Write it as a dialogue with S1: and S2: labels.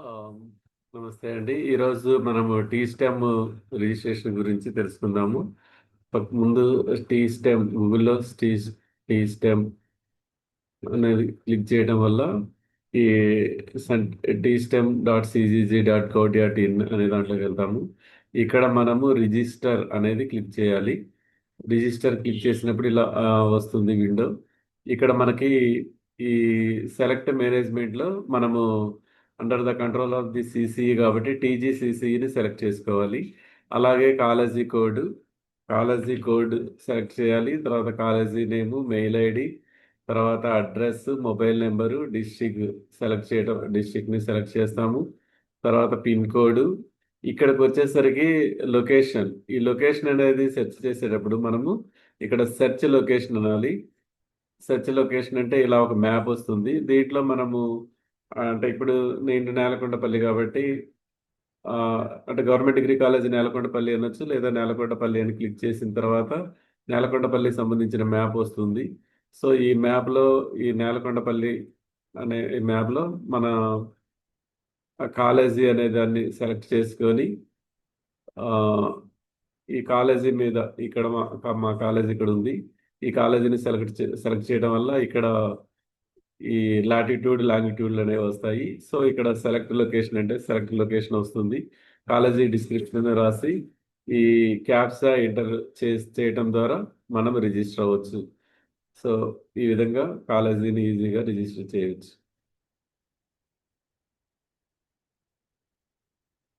S1: ఆమ్, నమస్తే అండి. ఈరోజు మనము టీ స్టెమ్ రిజిస్ట్రేషన్ గురించి తెలుసుకుందాము. ముందు టీ స్టెమ్ గూగుల్‌లో టీ స్టెమ్ అనేది క్లిక్ చేయడం వల్ల ఈ సన్ T stem dot CGG dot co dot in అనే దాంట్లోకి వెళ్తాము. ఇక్కడ మనము రిజిస్టర్ అనేది క్లిక్ చేయాలి. రిజిస్టర్ క్లిక్ చేసినప్పుడు ఇలా వస్తుంది విండో. ఇక్కడ మనకి ఈ సెలెక్ట్ మేనేజ్మెంట్లో మనము under the control of the CCE కాబట్టి టీజీసీసీని సెలెక్ట్ చేసుకోవాలి. అలాగే కాలేజీ కోడ్ సెలెక్ట్ చేయాలి. తర్వాత కాలేజీ నేము, మెయిల్ ఐడి, తర్వాత అడ్రస్, మొబైల్ నెంబరు, డిస్ట్రిక్ట్ని సెలెక్ట్ చేస్తాము. తర్వాత పిన్ కోడ్. ఇక్కడికి వచ్చేసరికి లొకేషన్. ఈ లొకేషన్ అనేది సెర్చ్ చేసేటప్పుడు మనము ఇక్కడ సెర్చ్ లొకేషన్ అనాలి. సెర్చ్ లొకేషన్ అంటే ఇలా ఒక మ్యాప్ వస్తుంది. దీంట్లో మనము అంటే ఇప్పుడు నేను నేలకొండపల్లి కాబట్టి ఆ, అంటే గవర్నమెంట్ డిగ్రీ కాలేజ్ నేలకొండపల్లి అనొచ్చు, లేదా నేలకొండపల్లి అని క్లిక్ చేసిన తర్వాత నేలకొండపల్లికి సంబంధించిన మ్యాప్ వస్తుంది. సో ఈ మ్యాప్లో ఈ నేలకొండపల్లి అనే ఈ మ్యాప్లో మన కాలేజీ అనే దాన్ని సెలెక్ట్ చేసుకొని ఆ, ఈ కాలేజీ మీద ఇక్కడ మా కాలేజీ ఇక్కడ ఉంది. ఈ కాలేజీని సెలెక్ట్ చేయడం వల్ల ఇక్కడ ఈ లాటిట్యూడ్ లాంగిట్యూడ్ అనేవి వస్తాయి. సో ఇక్కడ సెలెక్ట్ లొకేషన్ అంటే సెలెక్ట్ లొకేషన్ వస్తుంది. కాలేజీ డిస్క్రిప్షన్ రాసి ఈ క్యాప్సా ఎంటర్ చేయటం ద్వారా మనం రిజిస్టర్ అవ్వచ్చు. సో ఈ విధంగా కాలేజీని ఈజీగా రిజిస్టర్ చేయవచ్చు.